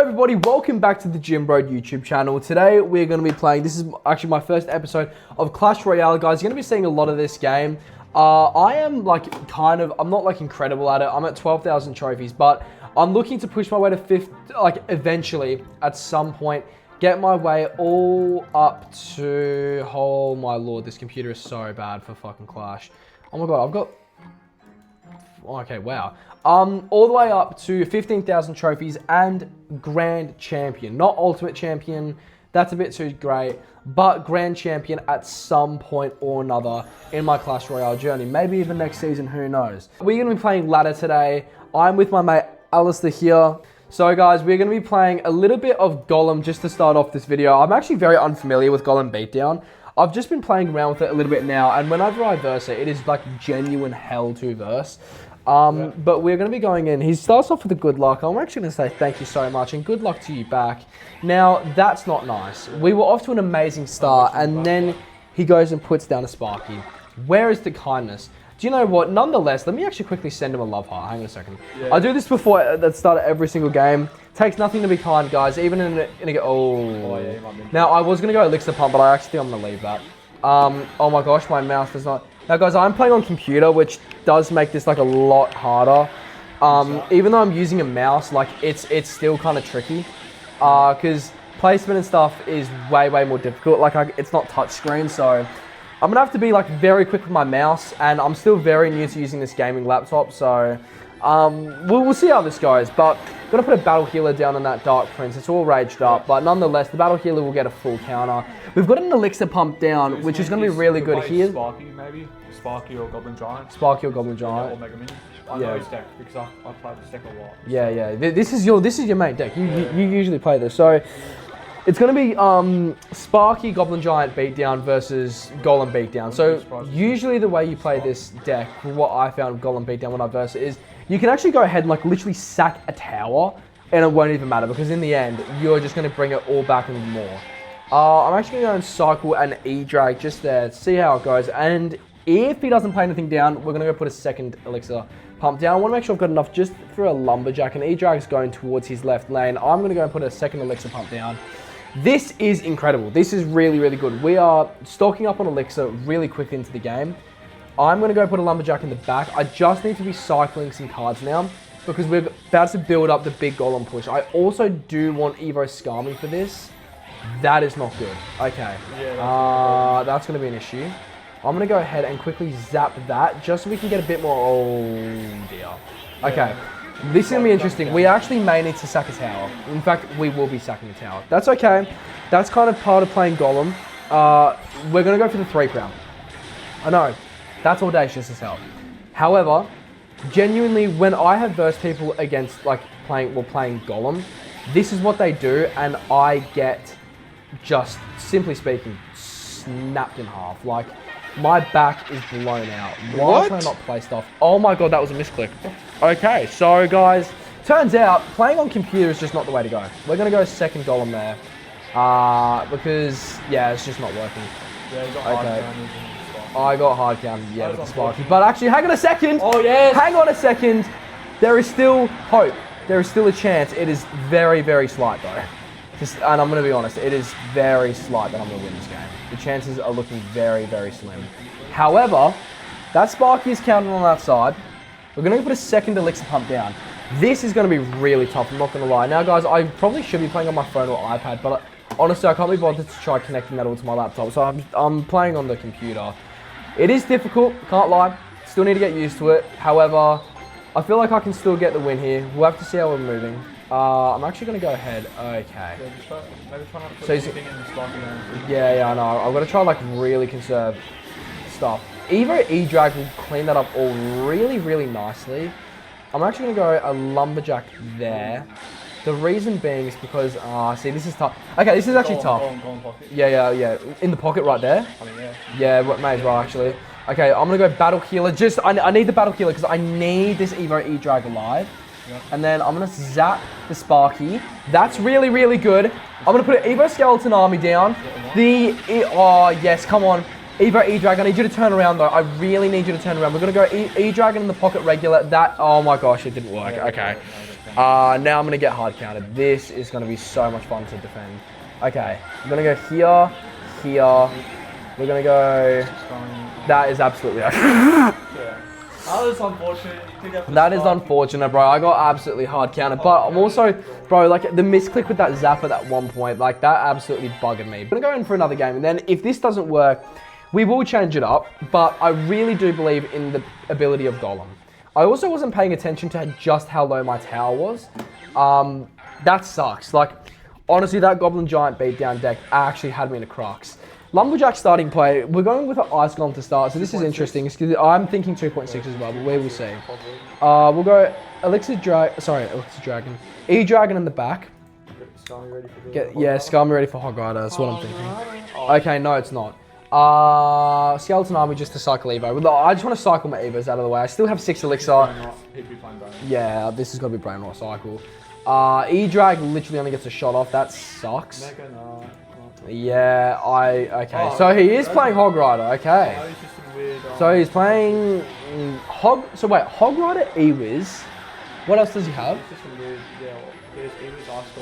everybody, welcome back to the Gym Bro YouTube channel. Today we're going to be playing, this is actually my first episode of Clash Royale, guys. You're going to be seeing a lot of this game. I am I'm not like incredible at it. I'm at 12,000 trophies, but I'm looking to push my way to 50, like eventually at some point, get my way all up to, oh my lord, this computer is so bad for fucking Clash. Oh my god, I've got, okay, wow. All the way up to 15,000 trophies and Grand Champion. Not Ultimate Champion, that's a bit too great, but Grand Champion at some point or another in my Clash Royale journey. Maybe even next season, who knows. We're going to be playing ladder today. I'm with my mate Alistair here. So guys, we're going to be playing a little bit of Golem just to start off this video. I'm actually very unfamiliar with Golem Beatdown. I've just been playing around with it a little bit now, and whenever I verse it, it is like genuine hell to verse. But we're going to be going in. He starts off with a good luck. I'm actually going to say thank you so much and good luck to you back. Now, that's not nice. We were off to an amazing start, and then he goes and puts down a Sparky. Where is the kindness? Do you know what? Nonetheless, let me actually quickly send him a love heart. Hang on a second. Yeah. I do this before the start of every single game. Takes nothing to be kind, guys. Even in a yeah, now, I was going to go Elixir Pump, but I actually think I'm going to leave that. Oh my gosh, my mouse does not... Now guys, I'm playing on computer, which does make this like a lot harder. Even though I'm using a mouse, like it's still kind of tricky. Because placement and stuff is way more difficult. Like it's not touchscreen, so I'm gonna have to be like very quick with my mouse, and I'm still very new to using this gaming laptop, so we'll see how this goes. But I'm gonna put a battle healer down on that Dark Prince. It's all raged up, but nonetheless, the battle healer will get a full counter. We've got an elixir pump down, which is gonna be really good here. Sparky maybe? Sparky or Goblin Giant? Sparky or Goblin Giant. Or Mega Mini. I know his deck because I played this deck a lot. Yeah. This is your main deck. You usually play this. So it's going to be Sparky Goblin Giant beatdown versus Golem beatdown. So usually the way you play this deck, what I found Golem beatdown when I verse it, is you can actually go ahead and like literally sack a tower and it won't even matter, because in the end you're just going to bring it all back and more. I'm actually going to go and cycle an E-Drag just there, see how it goes, and if he doesn't play anything down, we're going to go put a second elixir pump down. I want to make sure I've got enough just for a lumberjack, and E-Drag's going towards his left lane. I'm going to go and put a second elixir pump down. This is incredible. This is really good. We are stocking up on elixir really quick into the game. I'm going to go put a lumberjack in the back. I just need to be cycling some cards now, because we're about to build up the big golem push. I also do want Evo Skarmy for this. That is not good. Okay. Yeah, that's going to be an issue. I'm going to go ahead and quickly zap that just so we can get a bit more... Oh, dear. Okay. This is going to be interesting. We actually may need to sack a tower. In fact, we will be sacking a tower. That's okay. That's kind of part of playing Golem. We're going to go for the 3 crown. I know. That's audacious as hell. However, genuinely, when I have versed people against like playing Golem, this is what they do, and I get, just simply speaking, snapped in half. Like, my back is blown out. Why can I not play stuff? Oh my god, that was a misclick. Okay, so guys, turns out playing on computer is just not the way to go. We're going to go second Golem there. Because, yeah, it's just not working. Yeah, you got hard counters. I got hard counters, yeah, with the Sparky. But actually, hang on a second. Oh, yes. Hang on a second. There is still hope. There is still a chance. It is very slight, though. And I'm going to be honest, it is very slight that I'm going to win this game. The chances are looking very slim. However, that Sparky is counted on that side. We're going to put a second elixir pump down. This is going to be really tough, I'm not going to lie. Now, guys, I probably should be playing on my phone or iPad, but honestly, I can't be bothered to try connecting that all to my laptop, so I'm playing on the computer. It is difficult, can't lie. Still need to get used to it. However, I feel like I can still get the win here. We'll have to see how we're moving. I'm actually going to go ahead. Okay. Maybe try not to put anything in the Sparky lane. Yeah, I know. I'm going to try like really conserve stuff. Either E-Drag will clean that up all really nicely. I'm actually going to go a lumberjack there. The reason being is because, see, this is tough. Okay, this is actually tough. Go on pocket. Yeah. In the pocket right there? I mean, yeah. Yeah, may as well, actually. Okay, I'm going to go battle healer. I need the battle healer because I need this Evo E-Drag alive. Yep. And then I'm going to zap the Sparky. That's really good. I'm going to put an Evo Skeleton Army down. Oh, yes, come on. Evo E-Drag, I need you to turn around though. I really need you to turn around. We're going to go E-Dragon in the pocket regular. Oh my gosh, it didn't work. Okay. Now I'm gonna get hard counted. This is gonna be so much fun to defend. Okay, I'm gonna go here, here. We're gonna go. That is absolutely. Yeah. That was unfortunate. That is unfortunate, bro. I got absolutely hard counted, but I'm also, bro, like the misclick with that zap at that one point, like that absolutely bugged me. I'm gonna go in for another game, and then if this doesn't work, we will change it up. But I really do believe in the ability of Golem. I also wasn't paying attention to just how low my tower was. That sucks. Like, honestly, that Goblin Giant beatdown deck actually had me in a crux. Lumberjack starting play. We're going with an Ice Golem to start, so this is interesting. I'm thinking 2.6 as well, but we will see. We'll go Elixir Dragon. E-Dragon in the back. Scum ready for Hog Rider, that's what I'm thinking. Okay, no, it's not. Skeleton Army just to cycle Evo. I just want to cycle my Evos out of the way. I still have 6 Elixir. Yeah, this is going to be Brain Rot cycle. E-Drag literally only gets a shot off. That sucks. Yeah, okay. So he is playing Hog Rider, okay. So he's playing Hog Rider, E-Wiz. What else does he have?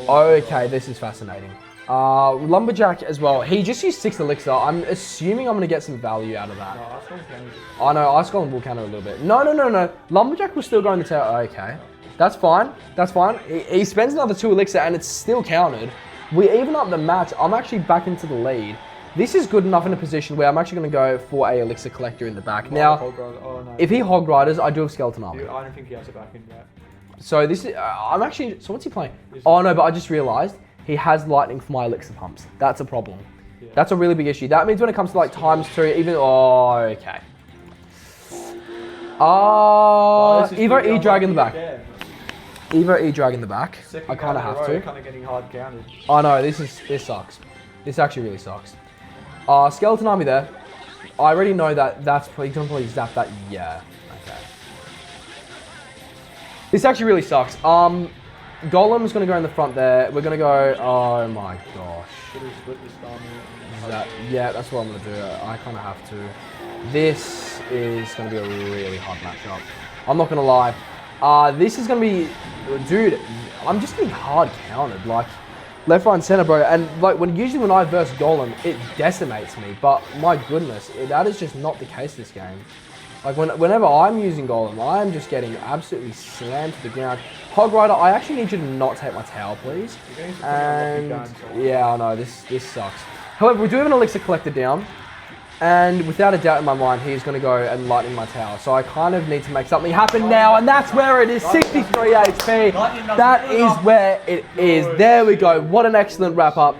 Okay, this is fascinating. Lumberjack as well. He just used 6 Elixir. I'm assuming I'm going to get some value out of that. I know, Ice Golem will counter a little bit. No. Lumberjack will still go in the tower. Okay. That's fine. He spends another 2 Elixir and it's still countered. We even up the match. I'm actually back into the lead. This is good enough in a position where I'm actually going to go for a Elixir Collector in the back. Now, if he Hog Riders, I do have Skeleton Army. I don't think he has a back in yet. So this is, so what's he playing? Oh no, but I just realized he has lightning for my Elixir Pumps. That's a problem. Yeah. That's a really big issue. That means when it comes to like ×2, even, okay. Evo E-Drag in the back. Evo E-Drag in the back. I kind of have to. Kind of getting hard counted. I know, this sucks. This actually really sucks. Skeleton Army there. I already know that that's probably going to zap that. Yeah. Okay. This actually really sucks. Golem's going to go in the front there. We're going to go. Oh my gosh. Yeah, that's what I'm going to do. I kind of have to. This is going to be a really hard matchup. I'm not going to lie. This is going to be, dude, I'm just getting hard counted, like, left, right, and center, bro. And, like, usually when I verse Golem, it decimates me. But, my goodness, that is just not the case this game. Like, whenever I'm using Golem, I'm just getting absolutely slammed to the ground. Hog Rider, I actually need you to not take my tower, please. And, yeah, I know, this sucks. However, we do have an Elixir Collector down. And without a doubt in my mind, he's going to go and lightning my tower. So I kind of need to make something happen now, and that's where it is, 63 HP. That is where it is. There we go. What an excellent wrap-up.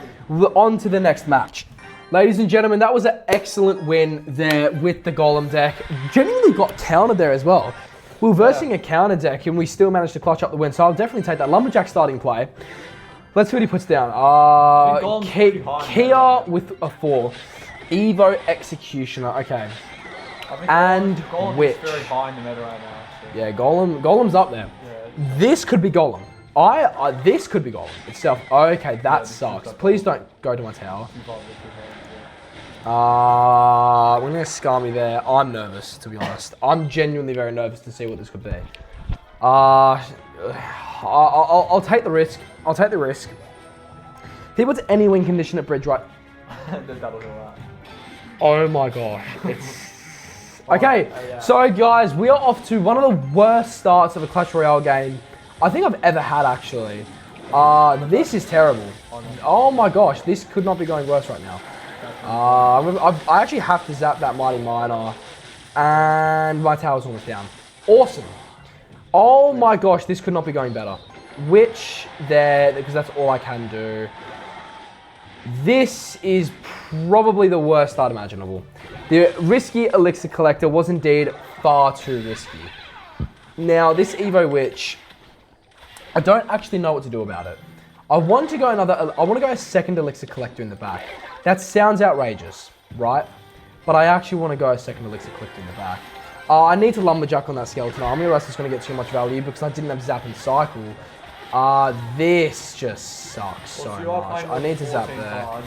On to the next match. Ladies and gentlemen, that was an excellent win there with the Golem deck. Genuinely got countered there as well. We were versing a counter deck, and we still managed to clutch up the win. So I'll definitely take that Lumberjack starting play. Let's see what he puts down. Kia with a 4. Evo Executioner, okay. And Witch. Very high in the meta right now, so. Yeah, Golem's up there. Yeah. This could be Golem. This could be Golem itself. Okay, that sucks. Please don't go to my tower. We're gonna Scammy there. I'm nervous, to be honest. I'm genuinely very nervous to see what this could be. I'll take the risk. I'll take the risk. If he puts any win condition at bridge, right? Oh my gosh. Okay, so guys, we are off to one of the worst starts of a Clash Royale game I think I've ever had, actually. This is terrible. Oh my gosh, this could not be going worse right now. I actually have to zap that Mighty Miner, and my tower's almost down. Awesome. Oh my gosh, this could not be going better. Witch there, because that's all I can do. This is probably the worst start imaginable. The risky Elixir Collector was indeed far too risky. Now, this Evo Witch, I don't actually know what to do about it. I want to go a second Elixir Collector in the back. That sounds outrageous, right? But I actually want to go a second Elixir Collector in the back. I need to Lumberjack on that Skeleton Army, or else it's going to get too much value because I didn't have Zap and Cycle. This just sucks so much. I need to zap there.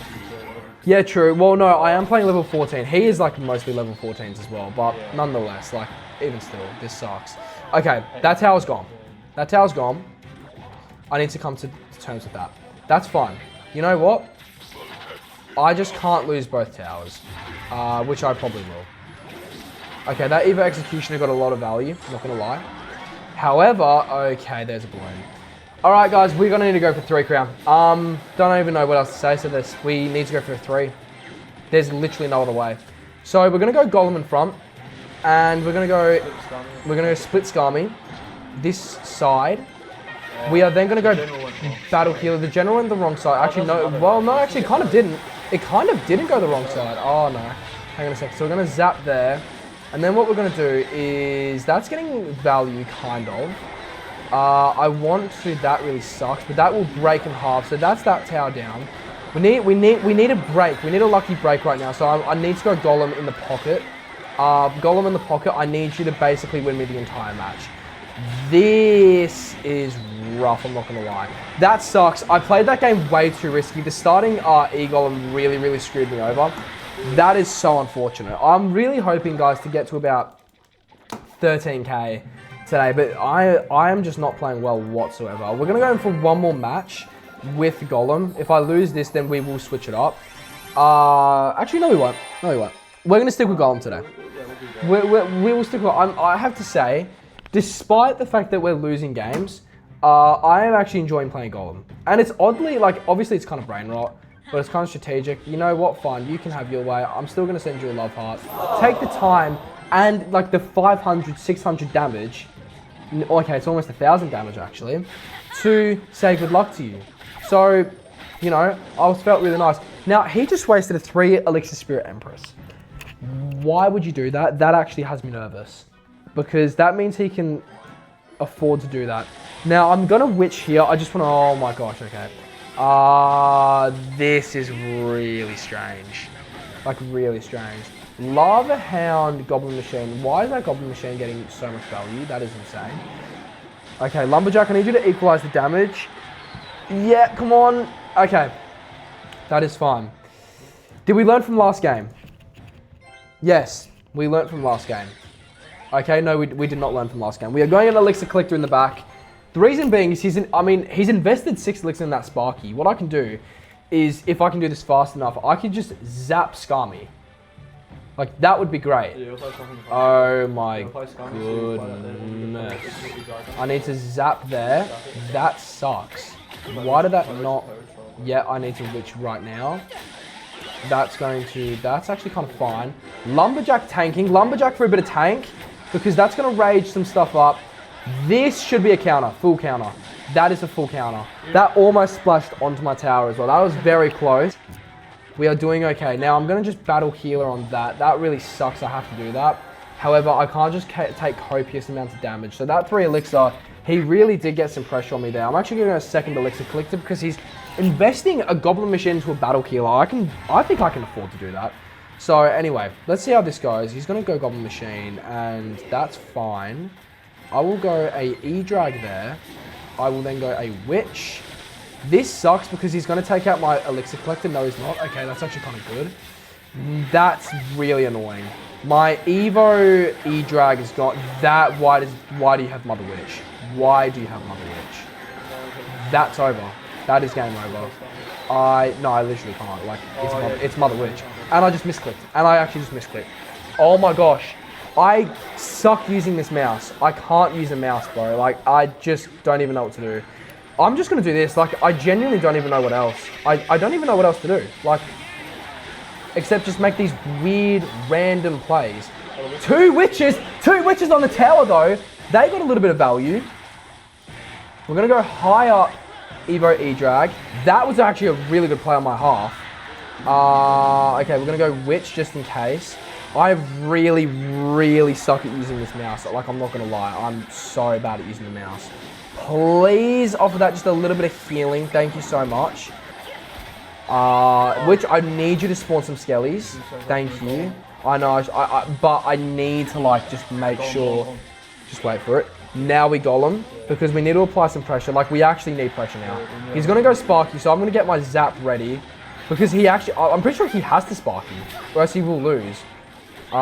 Yeah, true. Well, no, I am playing level 14. He is like mostly level 14s as well, but nonetheless, like, even still, this sucks. Okay, that tower's gone. That tower's gone. I need to come to terms with that. That's fine. You know what? I just can't lose both towers, which I probably will. Okay, that Evo Executioner got a lot of value, not gonna lie. However, okay, there's a balloon. All right, guys, we're gonna need to go for 3 crown. Don't even know what else to say, so we need to go for a 3. There's literally no other way. So we're gonna go Golem in front, and we're gonna go split Skarmy this side. We are then gonna go Battle Healer. The general went the wrong side. Actually, no. Well, no, actually, it kind of didn't. It kind of didn't go the wrong side. Oh no. Hang on a second. So we're gonna zap there, and then what we're gonna do is that's getting value, kind of. I want to. That really sucks, but that will break in half. So that's that tower down. We need a break. We need a lucky break right now. So I need to go Golem in the pocket. Golem in the pocket. I need you to basically win me the entire match. This is rough, I'm not gonna lie. That sucks. I played that game way too risky. The starting E-Golem really screwed me over. That is so unfortunate. I'm really hoping, guys, to get to about 13k today, but I am just not playing well whatsoever. We're gonna go in for one more match with Golem. If I lose this, then we will switch it up. Actually, no, we won't. No, we won't. We're gonna stick with Golem today. We will stick with. I have to say, despite the fact that we're losing games, I am actually enjoying playing Golem. And it's oddly, like, obviously it's kind of brain rot, but it's kind of strategic. You know what? Fine, you can have your way. I'm still going to send you a love heart. Take the time and, like, the 500, 600 damage, okay, it's almost 1,000 damage, actually, to say good luck to you. So, you know, I felt really nice. Now, he just wasted a 3 Elixir Spirit Empress. Why would you do that? That actually has me nervous, because that means he can afford to do that. Now, I'm gonna witch here. I just wanna, oh my gosh, okay. This is really strange. Like, really strange. Lava Hound, Goblin Machine. Why is that Goblin Machine getting so much value? That is insane. Okay, Lumberjack, I need you to equalize the damage. Yeah, come on. Okay, that is fine. Did we learn from last game? Yes, we learned from last game. Okay, no, we did not learn from last game. We are going an Elixir Collector in the back. The reason being is he's invested 6 Elixir in that Sparky. What I can do is, if I can do this fast enough, I can just zap Skarmy. Like, that would be great. Oh my goodness. I need to zap there. That sucks. Why did that not... Yeah, I need to witch right now. That's actually kind of fine. Lumberjack tanking. Lumberjack for a bit of tank, because that's going to rage some stuff up. This should be a counter, full counter. That is a full counter. That almost splashed onto my tower as well. That was very close. We are doing okay. Now I'm going to just battle healer on that. That really sucks, I have to do that. However, I can't just take copious amounts of damage. So that 3 Elixir, he really did get some pressure on me there. I'm actually going to go second Elixir Collector, because he's investing a Goblin Machine into a battle healer. I think I can afford to do that. So anyway, let's see how this goes. He's going to go Goblin Machine, and that's fine. I will go a E-Drag there. I will then go a Witch. This sucks because he's going to take out my Elixir Collector. No, he's not. Okay, that's actually kind of good. That's really annoying. My Evo E-Drag is got that. Why do you have Mother Witch? Why do you have Mother Witch? That's over. That is game over. No, I literally can't. Like, it's Mother Witch. And I just misclicked. And I actually just misclicked. Oh my gosh. I suck using this mouse. I can't use a mouse, bro. Like, I just don't even know what to do. I'm just going to do this. Like, I genuinely don't even know what else. I don't even know what else to do. Like, except just make these weird, random plays. 2 witches! 2 witches on the tower, though. They got a little bit of value. We're going to go high up Evo E-Drag. That was actually a really good play on my half. Okay, we're going to go Witch just in case. I really suck at using this mouse. Like, I'm not going to lie. I'm so bad at using the mouse. Please offer that just a little bit of healing. Thank you so much. Which I need you to spawn some skellies. Thank you. I know, but I need to, like, just make sure. Just wait for it. Now we Golem, because we need to apply some pressure. Like, we actually need pressure now. He's going to go Sparky, so I'm going to get my Zap ready. Because he actually, I'm pretty sure he has to Sparky, or else he will lose. Hang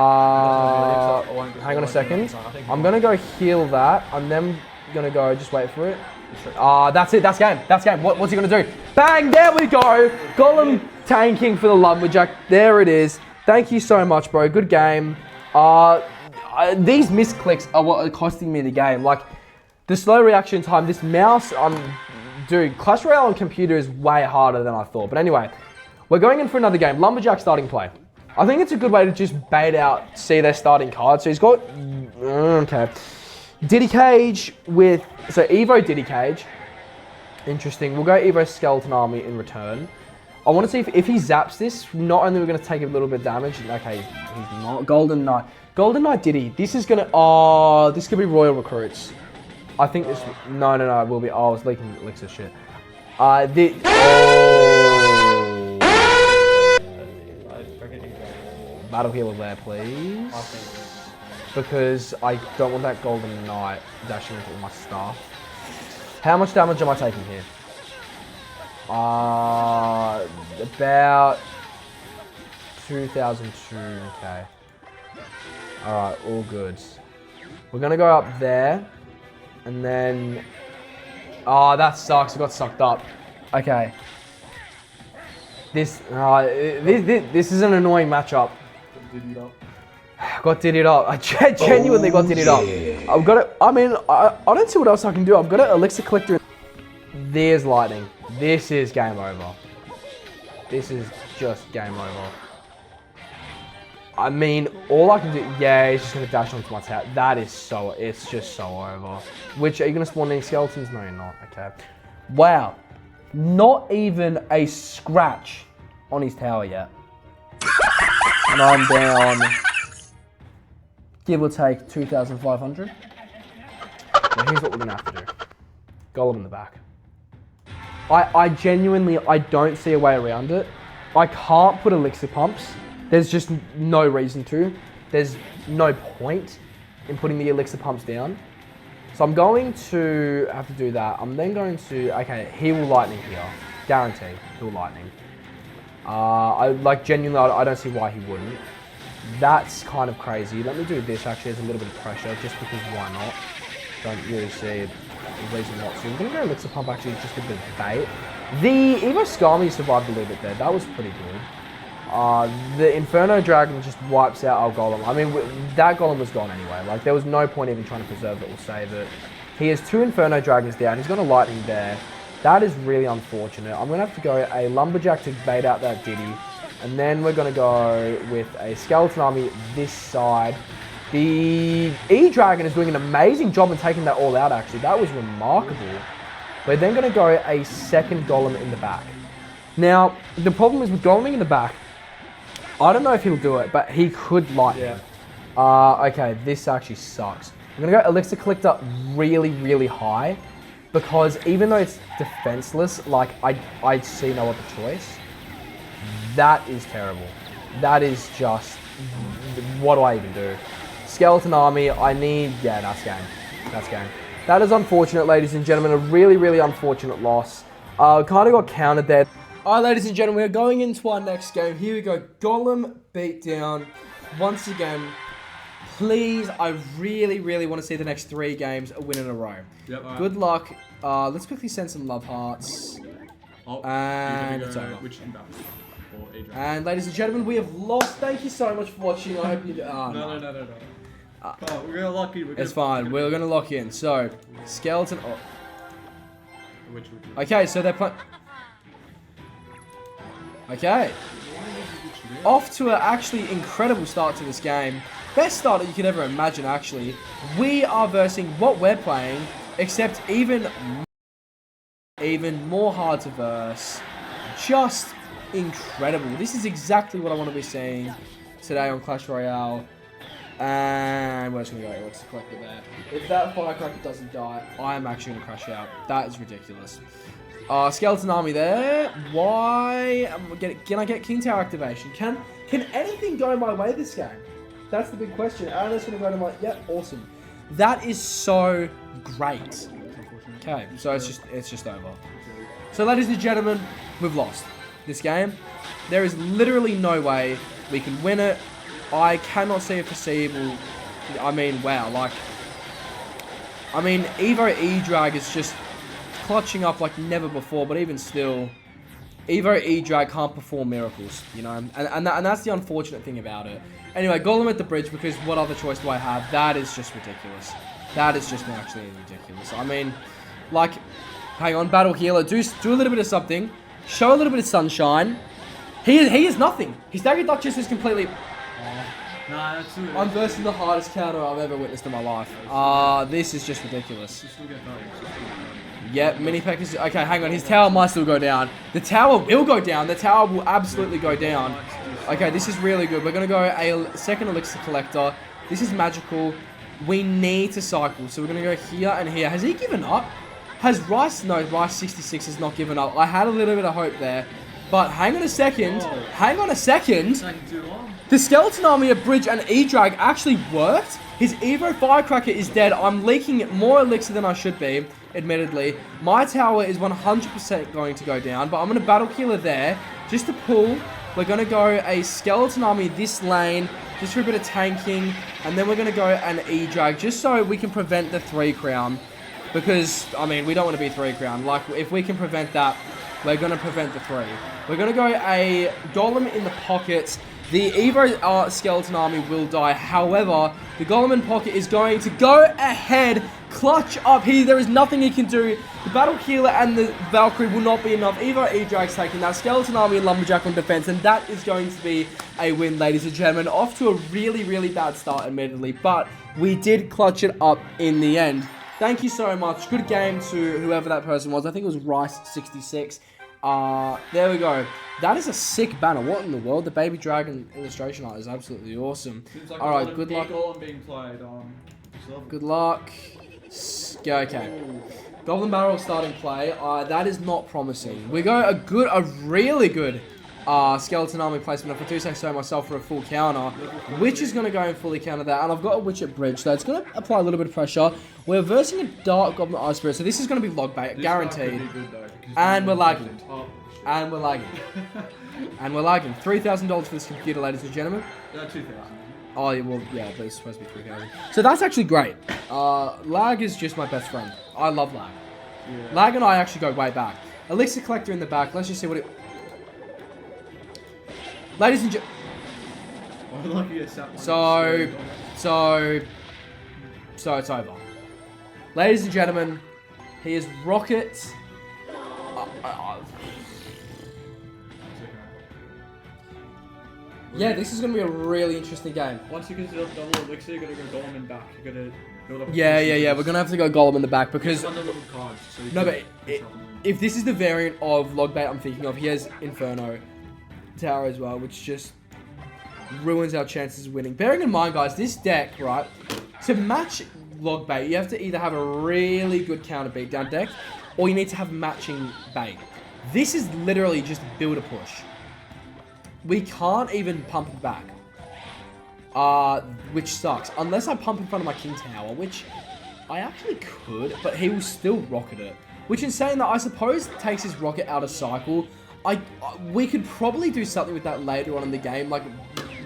on a second. I'm going to go heal that. I'm then going to go, just wait for it. That's it. That's game. That's game. What's he going to do? Bang! There we go. Golem tanking for the Lumberjack. There it is. Thank you so much, bro. Good game. These misclicks are what are costing me the game. Like, the slow reaction time, this mouse, dude, Clash Royale on computer is way harder than I thought. But anyway, we're going in for another game. Lumberjack starting play. I think it's a good way to just bait out, see their starting card. So he's got, okay. Diddy Cage with, so Evo Diddy Cage. Interesting. We'll go Evo Skeleton Army in return. I want to see if he zaps this, not only we're going to take a little bit of damage. Okay, he's not. Golden Knight. Golden Knight Diddy. This is going to, this could be Royal Recruits. I think this, no, it will be, I was leaking elixir shit. Battle healer there, please. Because I don't want that Golden Knight dashing into all my stuff. How much damage am I taking here? About 2,002, okay. Alright, all good. We're gonna go up there. And then... Oh, that sucks, I got sucked up. Okay. This is an annoying matchup. Got diddied up. I genuinely got diddied up. I've got it. I mean, I don't see what else I can do. I've got an elixir collector. There's lightning. This is game over. This is just game over. I mean, all I can do, yeah, he's just gonna dash onto my tower. That is so, it's just so over. Which, are you gonna spawn any skeletons? No, you're not, okay. Wow, not even a scratch on his tower yet. And I'm down, give or take 2,500. Now here's what we're gonna have to do. Golem in the back. I genuinely, I don't see a way around it. I can't put elixir pumps. There's just no reason to. There's no point in putting the elixir pumps down. So I'm going to have to do that. I'm then going to, okay, he will lightning here. Guaranteed, he'll lightning. Genuinely, I don't see why he wouldn't. That's kind of crazy. Let me do this actually as a little bit of pressure, just because why not? Don't really see a reason not to. I'm going to go elixir pump actually, just a bit of bait. The Evo Skarmy survived a little bit there. That was pretty good. The Inferno Dragon just wipes out our Golem. I mean, that Golem was gone anyway. Like, there was no point even trying to preserve it or save it. He has 2 Inferno Dragons down. He's got a Lightning there. That is really unfortunate. I'm going to have to go a Lumberjack to bait out that Diddy. And then we're going to go with a Skeleton Army this side. The E-Dragon is doing an amazing job in taking that all out, actually. That was remarkable. We're then going to go a second Golem in the back. Now, the problem is with Goleming in the back, I don't know if he'll do it, but he could lightning. Yeah. Okay, this actually sucks. I'm going to go Elixir Collector really, really high, because even though it's defenseless, like, I see no other choice. That is terrible. That is just, what do I even do? Skeleton Army, I need, yeah, that's game. That's game. That is unfortunate, ladies and gentlemen. A really, really unfortunate loss. Kind of got countered there. All right, ladies and gentlemen, we're going into our next game. Here we go. Golem beatdown. Once again, please, I really, really want to see the next 3 games a win in a row. Yep, right. Good luck. Let's quickly send some love hearts. Oh, and it's over. And ladies and gentlemen, we have lost. Thank you so much for watching. I hope you do. No. Oh, we're gonna lock in. It's fine. We're gonna lock in. So, skeleton. Oh. Okay, so they're playing. Okay. Off to an actually incredible start to this game. Best start that you could ever imagine, actually. We are versing what we're playing, except even more hard to verse. Just incredible. This is exactly what I want to be seeing today on Clash Royale. And we're just going to go Elixir Collector there. If that Firecracker doesn't die, I am actually going to crash out. That is ridiculous. Skeleton Army there. Why? Can I get King Tower activation? Can anything go my way this game? That's the big question. Aaron's going to go to my... Yep, awesome. That is so great. Okay, so it's just over. So, ladies and gentlemen, we've lost this game. There is literally no way we can win it. I cannot see a foreseeable... I mean, wow, like... I mean, Evo E-Drag is just clutching up like never before, but even still, Evo E-Drag can't perform miracles, you know? And that's the unfortunate thing about it. Anyway, Golem at the bridge, because what other choice do I have? That is just ridiculous. That is just actually ridiculous. I mean, like, hang on, Battle Healer, do a little bit of something. Show a little bit of sunshine. He is nothing. His Dagger Duchess is completely... Nah, that's too I'm versing the hardest counter I've ever witnessed in my life. This is just ridiculous. Yep, mini peck is... Okay, hang on. His tower might still go down. The tower will go down. The tower will absolutely go down. Okay, this is really good. We're going to go a second Elixir Collector. This is magical. We need to cycle. So we're going to go here and here. Has he given up? Has Rice... No, Rice 66 has not given up. I had a little bit of hope there. But hang on a second. Hang on a second. The Skeleton Army of Bridge and E-Drag actually worked. His Evo Firecracker is dead. I'm leaking more Elixir than I should be, admittedly. My tower is 100% going to go down, but I'm going to Battle Healer there just to pull. We're going to go a Skeleton Army this lane just for a bit of tanking, and then we're going to go an E-Drag just so we can prevent the 3 crown. Because, I mean, we don't want to be 3 crown. Like, if we can prevent that, we're going to prevent the 3. We're going to go a Golem in the pocket. The Evo Skeleton Army will die. However, the Golem in pocket is going to go ahead, clutch up here. There is nothing he can do. The Battle Healer and the Valkyrie will not be enough. Evo E-Drag's taking that. Skeleton Army and Lumberjack on defense. And that is going to be a win, ladies and gentlemen. Off to a really, really bad start, admittedly. But we did clutch it up in the end. Thank you so much. Good game to whoever that person was. I think it was Rice66. There we go. That is a sick banner. What in the world? The Baby Dragon illustration art is absolutely awesome. Like alright, good luck. Being played, good luck. Okay. Goblin Barrel starting play. That is not promising. We go a really good Skeleton Army placement. If I do say so myself, for a full counter. Witch is going to go and fully counter that. And I've got a Witch at bridge, so it's going to apply a little bit of pressure. We're versing a Dark Goblin Ice Spirit, so this is going to be log bait, guaranteed. And we're lagging. And we're lagging. And we're lagging. $3,000 for this computer, ladies and gentlemen. Yeah, 2,000. Oh, yeah, well, yeah, but it's supposed to be 3,000. So that's actually great. Lag is just my best friend. I love lag. Yeah. Lag and I actually go way back. Elixir Collector in the back. Let's just see what it... Ladies and gentlemen... So it's over. Ladies and gentlemen, he is Rocket... Yeah, this is going to be a really interesting game. Once you get to double Elixir, you're going to go Golem in back. You're going to build up yeah. We're going to have to go Golem in the back because... Cards, so no, but if this is the variant of log bait I'm thinking of, he has Inferno Tower as well, which just ruins our chances of winning. Bearing in mind, guys, this deck, right, to match log bait, you have to either have a really good counter beatdown deck, or you need to have matching bait. This is literally just build a push. We can't even pump it back. Which sucks. Unless I pump in front of my King Tower, which I actually could, but he will still rocket it. Which in saying that, I suppose takes his rocket out of cycle. We could probably do something with that later on in the game. Like,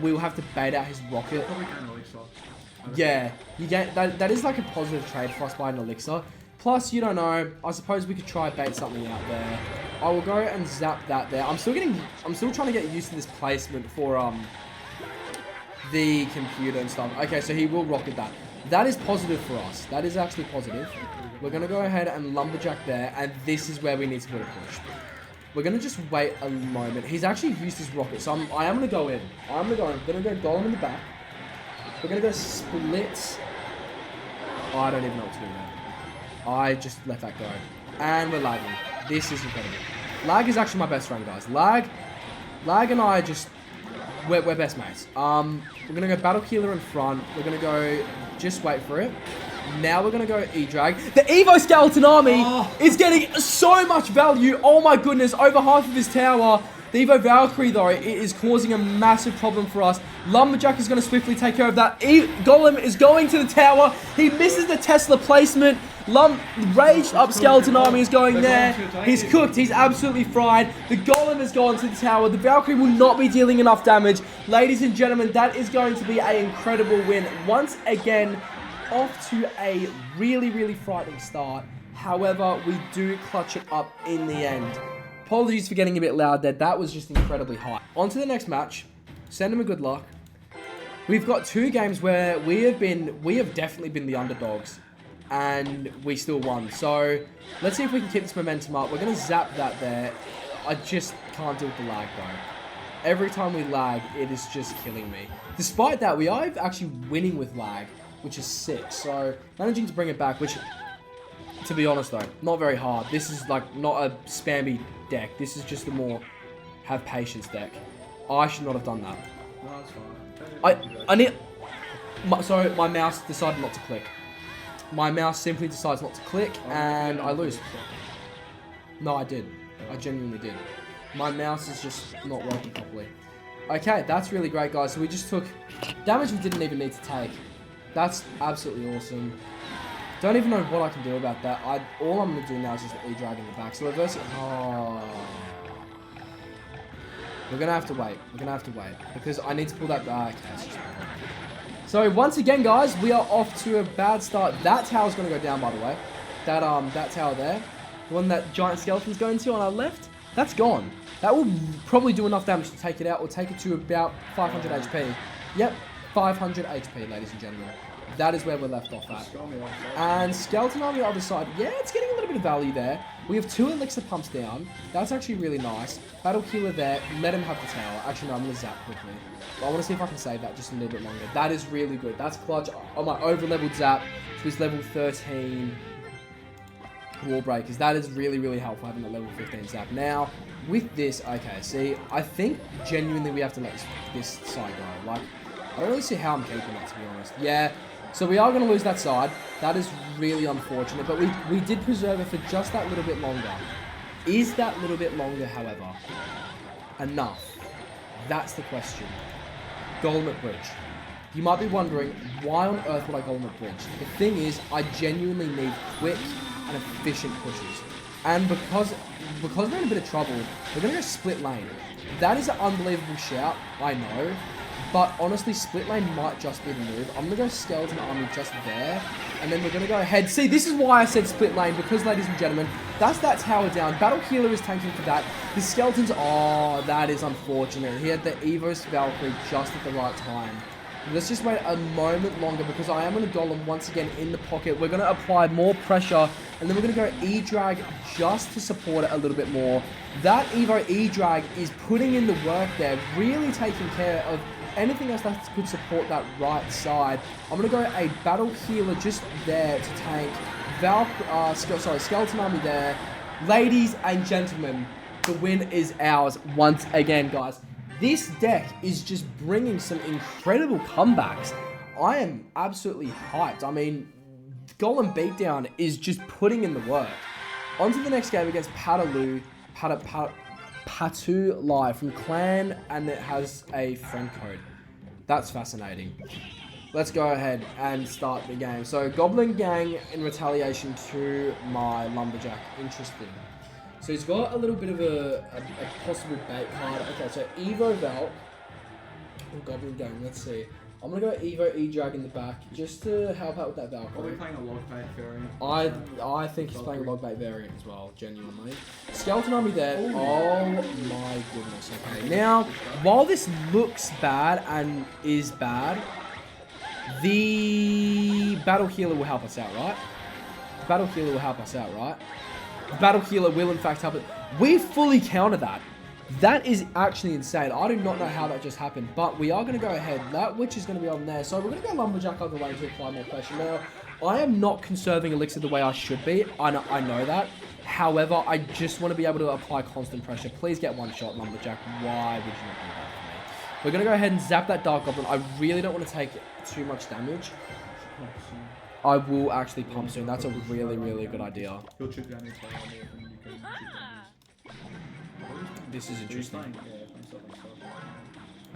we'll have to bait out his rocket. Yeah, you get that is like a positive trade for us buying an Elixir. Plus, you don't know, I suppose we could try bait something out there. I will go and zap that there. I'm still trying to get used to this placement for the computer and stuff. Okay, so he will rocket that. That is positive for us. That is actually positive. We're going to go ahead and Lumberjack there, and this is where we need to put a push. We're going to just wait a moment. He's actually used his rocket, so I am going to go in. I'm going to go Golem in the back. We're going to go split. Oh, I don't even know what to do there. I just let that go. And we're lagging. This is incredible. Lag is actually my best friend, guys. Lag and I just... We're best mates. We're going to go Battle Healer in front. We're going to go... Just wait for it. Now we're going to go E-Drag. The Evo Skeleton Army is getting so much value. Oh my goodness. Over half of his tower. The Evo Valkyrie, though, it is causing a massive problem for us. Lumberjack is going to swiftly take care of that. Golem is going to the tower. He misses the Tesla placement. Raged up Skeleton Army is going there. He's cooked. He's absolutely fried. The Golem has gone to the tower. The Valkyrie will not be dealing enough damage. Ladies and gentlemen, that is going to be an incredible win. Once again, off to a really, really frightening start. However, we do clutch it up in the end. Apologies for getting a bit loud there. That was just incredibly high. On to the next match. Send him a good luck. We've got 2 games where we have definitely been the underdogs. And we still won. So, let's see if we can keep this momentum up. We're going to zap that there. I just can't deal with the lag, though. Every time we lag, it is just killing me. Despite that, we are actually winning with lag, which is sick. So, managing to bring it back, which, to be honest, though, not very hard. This is, like, not a spammy deck. This is just a more have patience deck. I should not have done that. No, that's fine. Sorry, my mouse decided not to click. My mouse simply decides not to click, and I lose. No, I did. I genuinely did. My mouse is just not working properly. Okay, that's really great, guys. So we just took damage we didn't even need to take. That's absolutely awesome. Don't even know what I can do about that. All I'm going to do now is just E-drag in the back. So reverse it. Oh. We're going to have to wait. We're going to have to wait. Because I need to pull that back. Okay, it's just... So once again, guys, we are off to a bad start. That tower's going to go down, by the way. That tower there, the one that giant skeleton's going to on our left, that's gone. That will probably do enough damage to take it out. We'll take it to about 500 HP. Yep, 500 HP, ladies and gentlemen. That is where we're left off at. And Skeleton on the other side, yeah, it's getting a little bit of value there. We have 2 elixir pumps down. That's actually really nice. Battle Healer there. Let him have the tower. Actually, no, I'm going to zap quickly. But I want to see if I can save that just a little bit longer. That is really good. That's clutch on my over-leveled zap to his level 13 wall breakers. That is really, really helpful having a level 15 zap. Now, with this, okay, see, I think genuinely we have to let this side go. Like, I don't really see how I'm keeping that, to be honest. Yeah. So we are going to lose that side. That is really unfortunate. But we did preserve it for just that little bit longer. Is that little bit longer, however, enough? That's the question. Golem at Bridge. You might be wondering, why on earth would I Golem at Bridge? The thing is, I genuinely need quick and efficient pushes. And because we're in a bit of trouble, we're going to go split lane. That is an unbelievable shout, I know. But honestly, split lane might just be the move. I'm going to go Skeleton Army just there. And then we're going to go ahead. See, this is why I said split lane. Because, ladies and gentlemen, that's that tower down. Battle Healer is tanking for that. The Skeletons... Oh, that is unfortunate. He had the Evos Valkyrie just at the right time. Let's just wait a moment longer because I am going to Golem once again in the pocket. We're going to apply more pressure. And then we're going to go E-Drag just to support it a little bit more. That Evo E-Drag is putting in the work there. Really taking care of... anything else that could support that right side. I'm going to go a Battle Healer just there to tank. Skeleton Army there. Ladies and gentlemen, the win is ours once again, guys. This deck is just bringing some incredible comebacks. I am absolutely hyped. I mean, Golem Beatdown is just putting in the work. On to the next game against Patu Live from Clan, and it has a friend code. That's fascinating. Let's go ahead and start the game. So, Goblin Gang in retaliation to my Lumberjack. Interesting. So, he's got a little bit of a possible bait card. Okay, so Evo Valk and Goblin Gang. Let's see. I'm going to go Evo E-Drag in the back just to help out with that Valkyrie. Probably playing a log bait variant. I think he's playing a log bait variant as well, genuinely. Skeleton Army there. Ooh. Oh my goodness. Okay, now, while this looks bad and is bad, the Battle Healer will help us out, right? The Battle Healer will help us out, right? The Battle Healer will in fact help it. We fully counter that. That is actually insane. I do not know how that just happened, but we are going to go ahead. That witch is going to be on there. So we're going to go Lumberjack out of the way to apply more pressure. Now, I am not conserving Elixir the way I should be. I know that. However, I just want to be able to apply constant pressure. Please get one shot, Lumberjack. Why would you not do that for me? We're going to go ahead and zap that Dark Goblin. I really don't want to take too much damage. I will actually pump soon. That's a really, really good idea. He'll chip down his fire and you can shoot damage. This is interesting.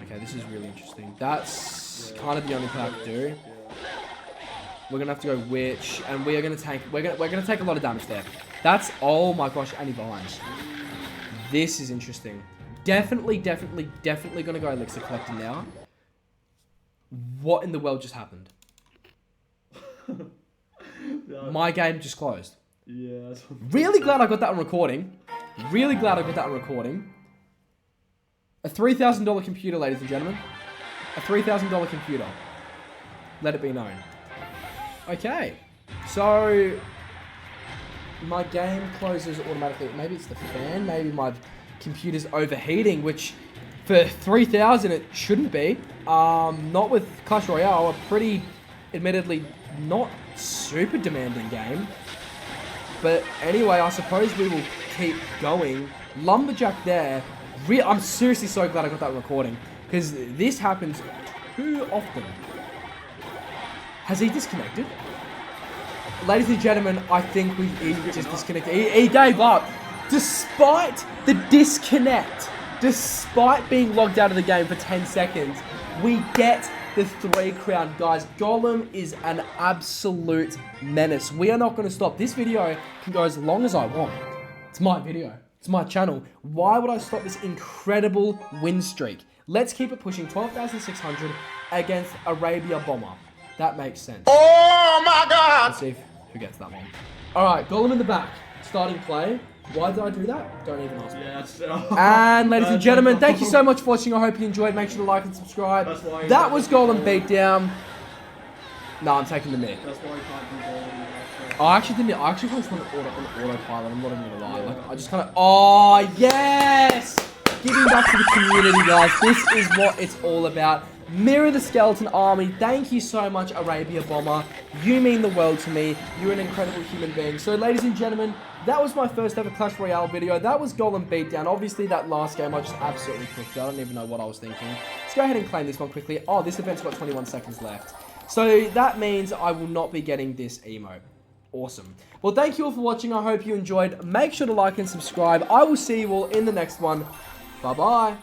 Okay, this is really interesting. That's kind of the only thing I can do. We're gonna have to go witch, and we are gonna take. We're gonna take a lot of damage there. That's oh my gosh, and he vines. This is interesting. Definitely gonna go elixir collector now. What in the world just happened? My game just closed. Yeah. Really glad I got that on recording. Really glad I got that on recording. A $3,000 computer, ladies and gentlemen. A $3,000 computer. Let it be known. Okay. So, my game closes automatically. Maybe it's the fan. Maybe my computer's overheating, which for 3,000 it shouldn't be. Not with Clash Royale, a pretty, admittedly, not super demanding game. But anyway, I suppose we will keep going. Lumberjack there. I'm seriously so glad I got that recording. Because this happens too often. Has he disconnected? Ladies and gentlemen, I think he just disconnected. He gave up. Despite the disconnect, despite being logged out of the game for 10 seconds, we get the 3 crown. Guys, Golem is an absolute menace. We are not going to stop. This video can go as long as I want. It's my video. It's my channel. Why would I stop this incredible win streak? Let's keep it pushing. 12,600 against Arabia Bomber. That makes sense. Oh my God! Let's see who gets that one. All right, Golem in the back. Starting play. Why did I do that? Don't even ask me. Yeah, and ladies and gentlemen, thank you so much for watching. I hope you enjoyed. Make sure to like and subscribe. That was Golem beatdown. No, I'm taking the mid. That's why you can't do Golem. I actually didn't. I actually just want to order on autopilot. I'm not even gonna lie. Like, I just kind of. Oh yes! Giving back to the community, guys. This is what it's all about. Mirror the Skeleton Army. Thank you so much, Arabia Bomber. You mean the world to me. You're an incredible human being. So, ladies and gentlemen, that was my first ever Clash Royale video. That was Golem beatdown. Obviously, that last game, I just absolutely cooked it. I don't even know what I was thinking. Let's go ahead and claim this one quickly. Oh, this event's got 21 seconds left. So, that means I will not be getting this emote. Awesome. Well, thank you all for watching. I hope you enjoyed. Make sure to like and subscribe. I will see you all in the next one. Bye-bye.